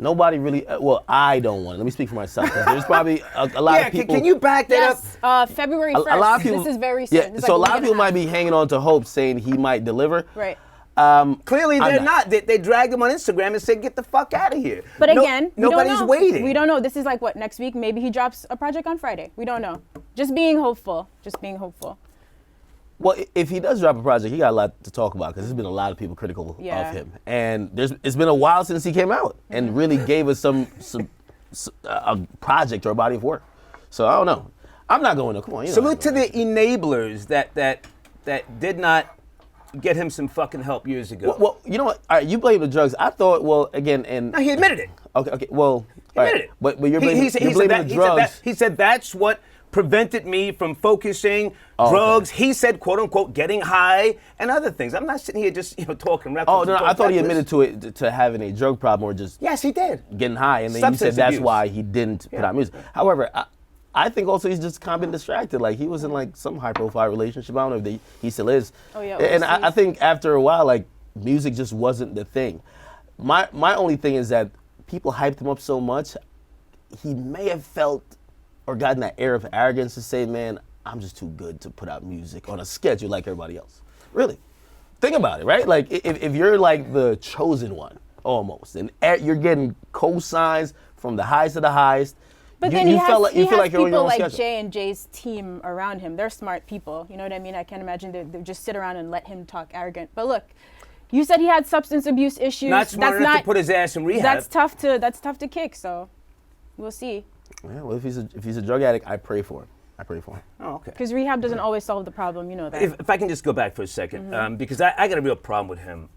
Nobody really, well, I don't want it. Let me speak for myself. There's probably a lot of people. Can you back that up? February 1st. A lot of people, this is very soon. Yeah, so a lot of people might be hanging on to hope, saying he might deliver. Right. Clearly they're not. They dragged him on Instagram and said, get the fuck out of here. But again, nobody's waiting. We don't know. This is like what, next week? Maybe he drops a project on Friday. We don't know. Just being hopeful. Well, if he does drop a project, he got a lot to talk about, because there's been a lot of people critical of him. And it's been a while since he came out and really gave us a project or a body of work. So I don't know. I'm not going to, come on. Salute to the enablers that did not get him some fucking help years ago. Well, you know what? All right, you blame the drugs. I thought, well, again, and no, he admitted it. Okay, well, he admitted it. But you're blaming, the drugs. He said that's what prevented me from focusing. Drugs. Okay. He said, "quote unquote," getting high and other things. I'm not sitting here just talking reckless. Oh no, I thought he admitted to it, to having a drug problem, or just yes, he did getting high, and then Substance you said that's abuse. why he didn't put out music. However, I think also he's just kind of been distracted. Like, he was in like some high-profile relationship. I don't know if he still is. Oh yeah. And I think after a while, like, music just wasn't the thing. My only thing is that people hyped him up so much, he may have felt or gotten that air of arrogance to say, man, I'm just too good to put out music on a schedule like everybody else. Really. Think about it, right? Like, if you're like the chosen one, almost, and you're getting cosigns from the highest of the highest, but then he has feel like you're on your people own like schedule. Jay and Jay's team around him. They're smart people. You know what I mean? I can't imagine they just sit around and let him talk arrogant. But look, you said he had substance abuse issues. Not smart enough to put his ass in rehab. That's tough to kick. So we'll see. Yeah, well, if he's a drug addict, I pray for him. Oh, okay. Because rehab doesn't always solve the problem, you know that. If I can just go back for a second, because I got a real problem with him,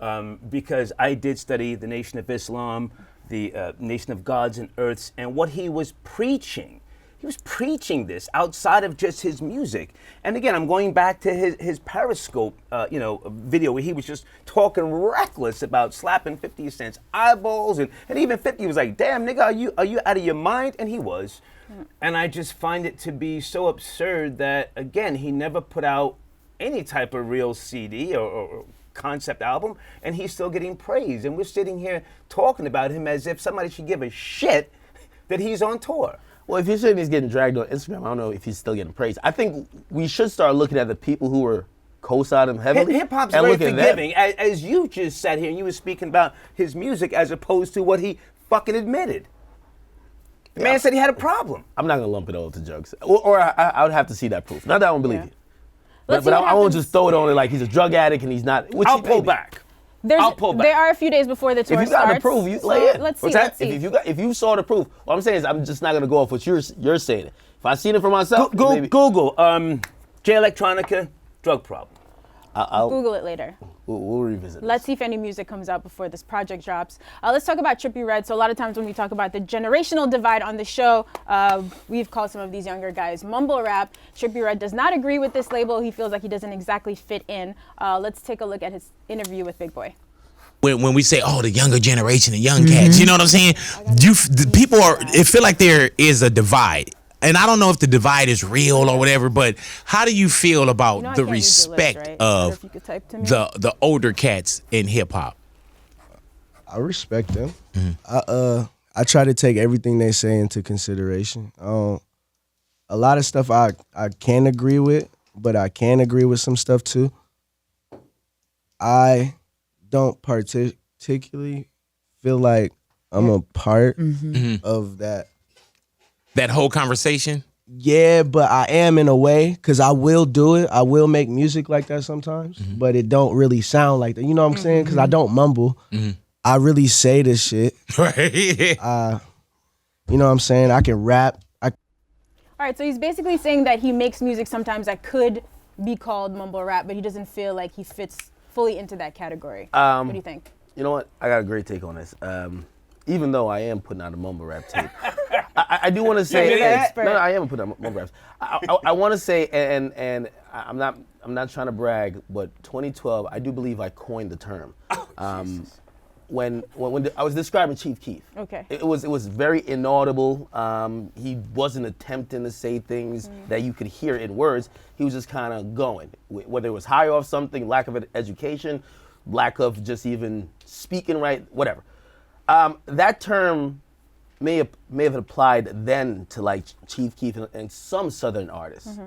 because I did study the Nation of Islam, the Nation of Gods and Earths, and what he was preaching. He was preaching this outside of just his music. And again, I'm going back to his Periscope, video where he was just talking reckless about slapping 50 Cent's eyeballs, and even 50 was like, "Damn, nigga, are you out of your mind?" And he was. And I just find it to be so absurd that, again, he never put out any type of real CD or concept album, and he's still getting praise. And we're sitting here talking about him as if somebody should give a shit that he's on tour. Well, if you're saying he's getting dragged on Instagram, I don't know if he's still getting praise. I think we should start looking at the people who were co-sign him heavily. Hip hop's and very look at them. forgiving. As you just sat here and you were speaking about his music as opposed to what he fucking admitted. The man said he had a problem. I'm not gonna lump it all to drugs, or I would have to see that proof. Not that I don't believe Yeah. you, Let's but see I what won't happens. just throw it on it like he's a drug addict and he's not. Which I'll he pull may be. back. There's, I'll pull back. There are a few days before the tour If you got starts. the proof, you so lay it. Let's see. What's that? Let's see. If you saw the proof, what I'm saying is I'm just not gonna go off what you're saying. If I seen it for myself, maybe Google J Electronica drug problem. I'll Google it later. we'll revisit. this. Let's see if any music comes out before this project drops. Let's talk about Trippie Redd. So a lot of times when we talk about the generational divide on the show, we've called some of these younger guys mumble rap. Trippie Redd does not agree with this label. He feels like he doesn't exactly fit in. Let's take a look at his interview with Big Boy. When we say, oh, the younger generation, the young cats, you know what I'm saying? It feel like there is a divide. And I don't know if the divide is real or whatever, but how do you feel about You know I the can't read your lips, respect right? Or of if you could type to me. the older cats in hip hop? I respect them. I try to take everything they say into consideration. A lot of stuff I can agree with, but I can agree with some stuff too. I don't particularly feel like I'm a part of that. That whole conversation? Yeah, but I am in a way, because I will do it. I will make music like that sometimes, but it don't really sound like that. You know what I'm saying? Because I don't mumble. I really say this shit. Right. You know what I'm saying? I can rap. All right, so he's basically saying that he makes music sometimes that could be called mumble rap, but he doesn't feel like he fits fully into that category. What do you think? You know what? I got a great take on this. Even though I am putting out a mumble rap tape, I do want to say You're the expert. no, I am putting out mumble raps. I want to say, and I'm not trying to brag, but 2012, I do believe I coined the term. When I was describing Chief Keef, Okay. it was very inaudible. He wasn't attempting to say things that you could hear in words. He was just kind of going, whether it was high off something, lack of education, lack of just even speaking right, whatever. That term may have applied then to like Chief Keef and some Southern artists.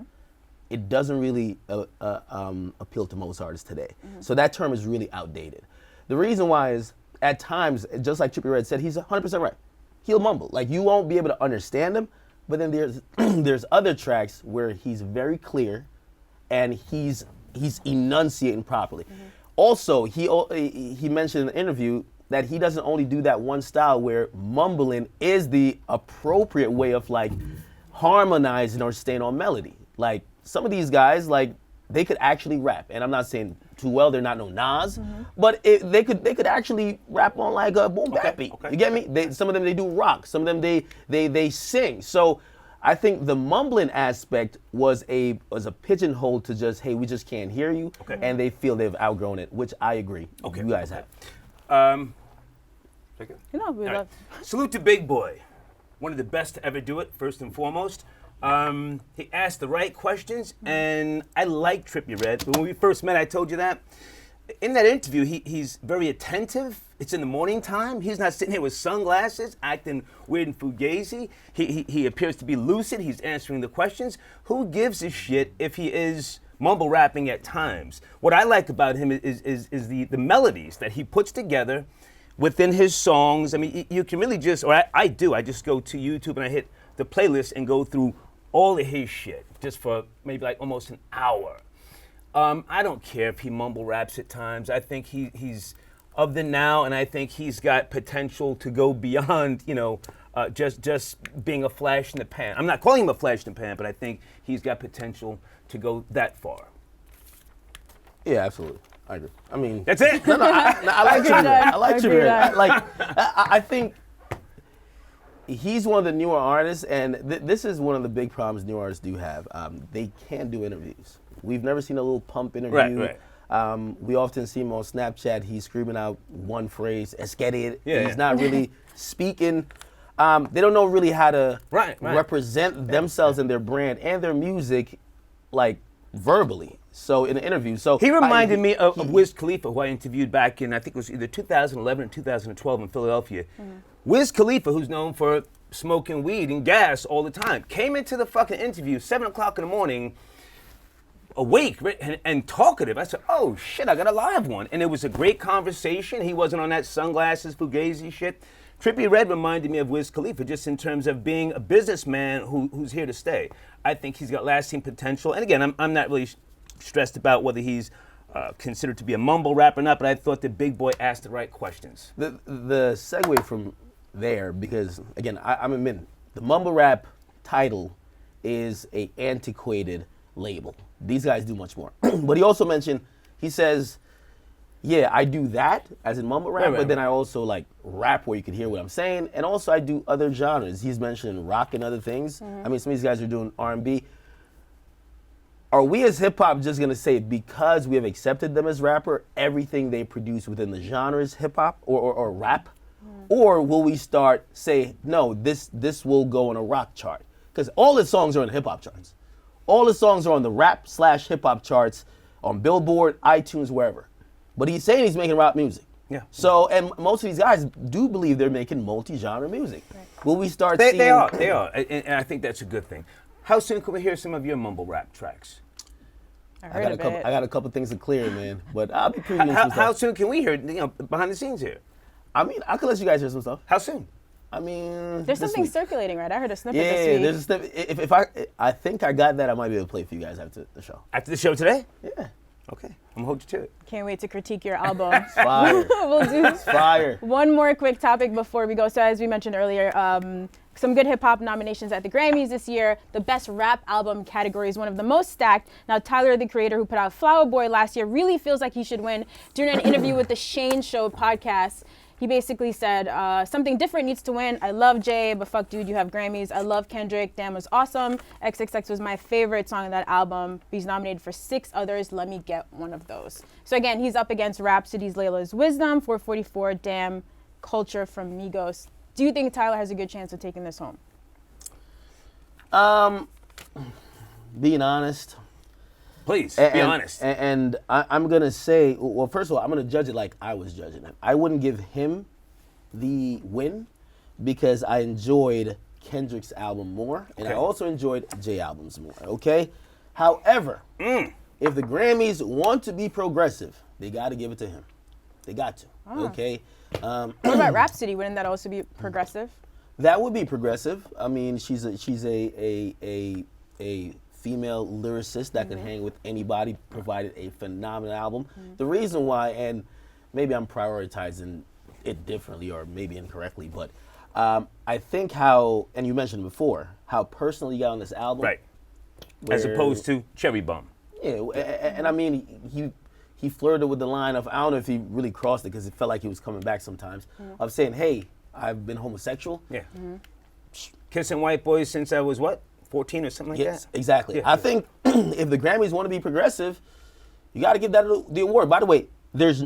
It doesn't really appeal to most artists today. So that term is really outdated. The reason why is at times, just like Trippie Redd said, he's 100% right. He'll mumble. Like you won't be able to understand him, but then there's other tracks where he's very clear and he's enunciating properly. Also, he mentioned in the interview that he doesn't only do that one style where mumbling is the appropriate way of like harmonizing or staying on melody. Like some of these guys, like they could actually rap, and I'm not saying too well. They're not no Nas, but they could actually rap on like a boom bap beat. You get me? Some of them they do rock. Some of them they sing. So I think the mumbling aspect was a pigeonhole to just, hey, we just can't hear you, and they feel they've outgrown it, which I agree. You guys have. You know, we love. Salute to Big Boy, one of the best to ever do it, first and foremost. He asked the right questions, and I like Trippie Redd. When we first met, I told you that. In that interview, he's very attentive. It's in the morning time. He's not sitting here with sunglasses, acting weird and fugazi. He appears to be lucid. He's answering the questions. Who gives a shit if he is mumble rapping at times? What I like about him is the melodies that he puts together within his songs. I mean, you can really just, or I do, I just go to YouTube and I hit the playlist and go through all of his shit just for maybe like almost an hour. I don't care if he mumble raps at times. I think he's of the now, and I think he's got potential to go beyond, just being a flash in the pan. I'm not calling him a flash in the pan, but I think he's got potential to go that far. Yeah, absolutely. I agree. I mean, That's it. No, I like Trippie Redd. I like Trippie Redd. I think he's one of the newer artists, and this is one of the big problems new artists do have. They can't do interviews. We've never seen a little pump interview. Right. We often see him on Snapchat. He's screaming out one phrase, "Esquete." Yeah, He's not really speaking. They don't know really how to represent themselves and their brand and their music, like verbally. So in an interview, he reminded me of Wiz Khalifa, who I interviewed back in, I think it was either 2011 or 2012 in Philadelphia. Wiz Khalifa, who's known for smoking weed and gas all the time, came into the fucking interview 7 o'clock in the morning, awake and talkative. I said, oh shit, I got a live one. And it was a great conversation. He wasn't on that sunglasses fugazi shit. Trippie Redd reminded me of Wiz Khalifa just in terms of being a businessman who's here to stay. I think he's got lasting potential. And again, I'm not really stressed about whether he's considered to be a mumble rapper or not, but I thought the big boy asked the right questions. The segue from there, because again, I'm admitting, the mumble rap title is a antiquated label. These guys do much more. But he also mentioned, he says, yeah, I do that as in mumble rap, but then I also like rap where you can hear what I'm saying, and also I do other genres. He's mentioning rock and other things. I mean, some of these guys are doing R&B. Are we as hip hop just gonna say because we have accepted them as rapper, everything they produce within the genre is hip hop or rap, or will we start say no, this will go on a rock chart? Because all his songs are on the hip hop charts. All his songs are on the rap/hip hop charts on Billboard, iTunes, wherever. But he's saying he's making rap music. Yeah. So, and most of these guys do believe they're making multi-genre music. Right. Will we start seeing... They are, and I think that's a good thing. How soon can we hear some of your mumble rap tracks? I got a couple things to clear, man, but I'll be previewing some stuff. How soon can we hear, behind the scenes here? I mean, I can let you guys hear some stuff. How soon? I mean, there's something circulating, right? I heard a snippet this week. Yeah, there's a snippet. If I think I got that, I might be able to play it for you guys after the show. After the show today? Yeah. Okay, I'm gonna hold you to it. Can't wait to critique your album. Fire. We'll do fire. One more quick topic before we go. So as we mentioned earlier, some good hip hop nominations at the Grammys this year. The best rap album category is one of the most stacked. Now Tyler, the Creator, who put out Flower Boy last year, really feels like he should win. During an interview with the Shane Show podcast, he basically said, something different needs to win. I love Jay, but fuck dude, you have Grammys. I love Kendrick, Damn was awesome. XXX was my favorite song on that album. He's nominated for 6 others. Let me get one of those. So again, he's up against Rhapsody's Layla's Wisdom, 444, Damn, Culture from Migos. Do you think Tyler has a good chance of taking this home? Being honest. Please, be honest. And I'm going to say, well, first of all, I'm going to judge it like I was judging him. I wouldn't give him the win because I enjoyed Kendrick's album more, and I also enjoyed Jay albums more, okay? However, if the Grammys want to be progressive, they got to give it to him. They got to, okay? What about Rhapsody? Wouldn't that also be progressive? That would be progressive. I mean, she's a female lyricist that can hang with anybody, provided a phenomenal album. The reason why, and maybe I'm prioritizing it differently or maybe incorrectly, but I think how, and you mentioned before, how personal you got on this album. Right. As opposed to Cherry Bum. Yeah, and I mean, he flirted with the line of, I don't know if he really crossed it because it felt like he was coming back sometimes, of saying, hey, I've been homosexual. Yeah. Kissing white boys since I was what? 14 or something like that? Yes, exactly. Yeah. I think if the Grammys want to be progressive, you got to give that the award. By the way, there's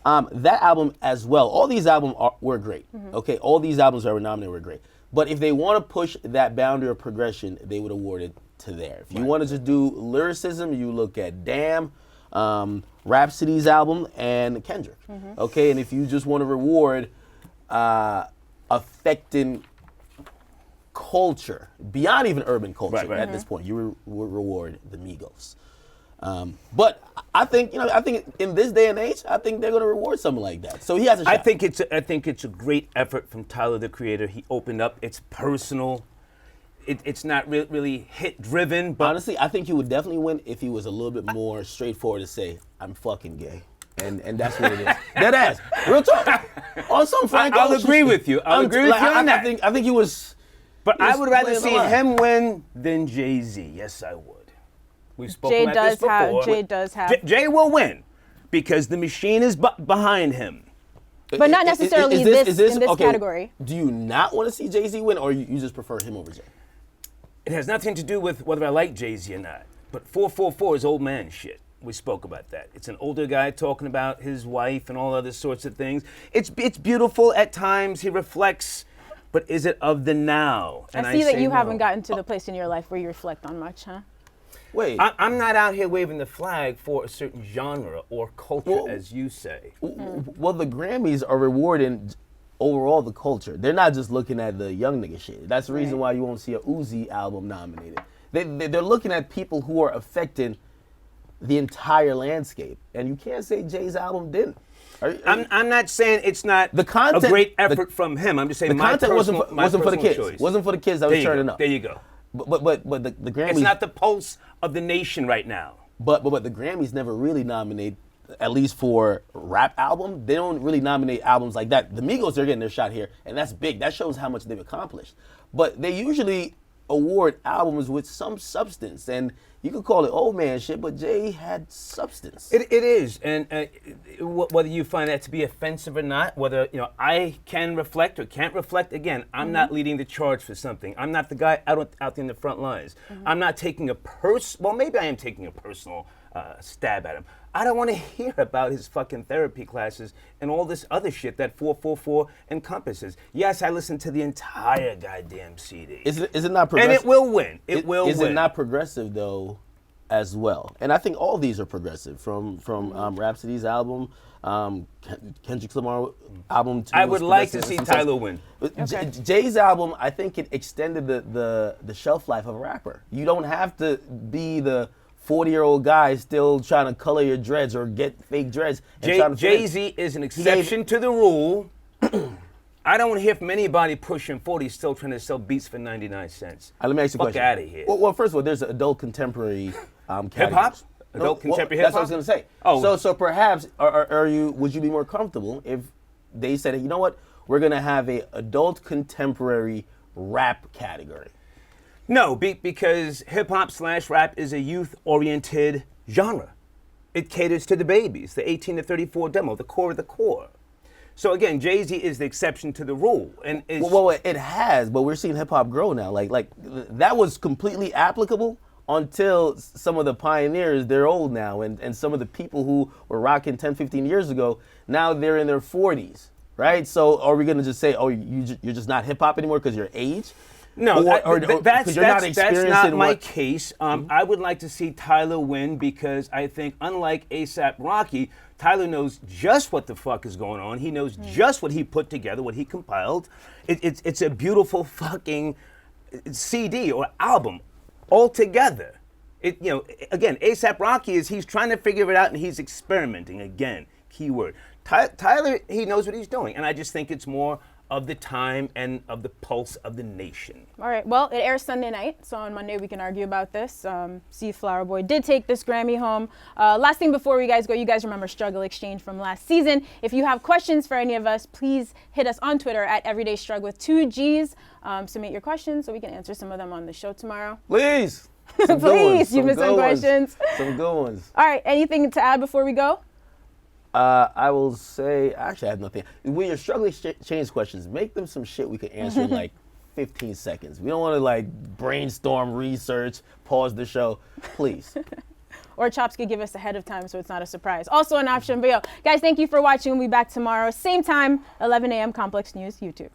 that album as well. All these albums were great. Okay, all these albums that were nominated were great. But if they want to push that boundary of progression, they would award it to there. If you want to just do lyricism, you look at Damn, Rhapsody's album, and Kendrick. Okay, and if you just want to reward affecting culture beyond even urban culture at this point, you reward the Migos. But I think in this day and age, I think they're going to reward something like that. So he has a shot. I think it's a great effort from Tyler the Creator. He opened up. It's personal. It's not really hit driven. But honestly, I think he would definitely win if he was a little bit more straightforward to say, "I'm fucking gay." And that's what it is. Dead ass. Real talk. On some Frank I'll agree with you. I'll agree with you on that. I think he was. But I would rather see him win than Jay-Z. Yes, I would. We've spoken about this before. Jay does have. Jay will win because the machine is behind him. But not necessarily in this category. Do you not want to see Jay-Z win, or you just prefer him over Jay? It has nothing to do with whether I like Jay-Z or not. But 444 is old man shit. We spoke about that. It's an older guy talking about his wife and all other sorts of things. It's beautiful at times. He reflects. But is it of the now? And I see that you haven't gotten to the place in your life where you reflect on much, huh? Wait. I'm not out here waving the flag for a certain genre or culture, as you say. Well, the Grammys are rewarding overall the culture. They're not just looking at the young nigga shit. That's the reason why you won't see a Uzi album nominated. They're looking at people who are affecting the entire landscape. And you can't say Jay's album didn't. I'm not saying it's not The content- a great effort from him. I'm just saying The my content wasn't for the kids. choice. Wasn't for the kids that was turning up. There you go. But the Grammys. It's not the pulse of the nation right now. But the Grammys never really nominate, at least for rap album, they don't really nominate albums like that. The Migos, they're getting their shot here, and that's big. That shows how much they've accomplished. But they usually award albums with some substance, and you could call it old man shit, but Jay had substance. It is, and whether you find that to be offensive or not, whether I can reflect or can't reflect. Again, I'm not leading the charge for something. I'm not the guy out there in the front lines. I'm not taking well, maybe I am taking a personal stab at him. I don't want to hear about his fucking therapy classes and all this other shit that 444 encompasses. Yes, I listened to the entire goddamn CD. Is it not progressive? And it will win. It will win. Is it not progressive though, as well? And I think all these are progressive. From Rhapsody's album, Kendrick Lamar album. I would like to see Tyler win. Okay. Jay's album, I think it extended the shelf life of a rapper. You don't have to be the 40-year-old guy still trying to color your dreads or get fake dreads. Jay-Z is an exception to the rule. I don't hear from anybody pushing 40 still trying to sell beats for 99 cents. Let me ask you a question. Fuck out of here. Well, first of all, there's an adult contemporary category. Hip-hop? Adult contemporary That's hip-hop? what I was going to say. Oh. So perhaps, would you be more comfortable if they said, you know what, we're going to have a adult contemporary rap category? No, because hip-hop/rap is a youth-oriented genre. It caters to the babies, the 18 to 34 demo, the core of the core. So again, Jay-Z is the exception to the rule. And well, it has, but we're seeing hip-hop grow now. Like that was completely applicable until some of the pioneers, they're old now, and some of the people who were rocking 10, 15 years ago, now they're in their 40s, right? So are we going to just say, oh, you're just not hip-hop anymore because your age? No, that's not my what... case. I would like to see Tyler win because I think, unlike A$AP Rocky, Tyler knows just what the fuck is going on. He knows just what he put together, what he compiled. It's a beautiful fucking CD or album altogether. Again, A$AP Rocky he's trying to figure it out and he's experimenting again. Keyword. Tyler, he knows what he's doing, and I just think it's more of the time and of the pulse of the nation. All right, well, it airs Sunday night, so on Monday we can argue about this. See if Flower Boy did take this Grammy home. Last thing before we guys go, you guys remember Struggle Exchange from last season. If you have questions for any of us, please hit us on Twitter at EverydayStrugg with 2 Gs. Submit your questions so we can answer some of them on the show tomorrow. Please. Please, you missed some questions. Some good ones. All right, anything to add before we go? I will say, actually, I have nothing. When you're struggling change questions, make them some shit we can answer in like 15 seconds. We don't want to like brainstorm, research, pause the show, please. Or Chops could give us ahead of time so it's not a surprise. Also an option. But guys, thank you for watching. We'll be back tomorrow, same time, 11 a.m. Complex News, YouTube.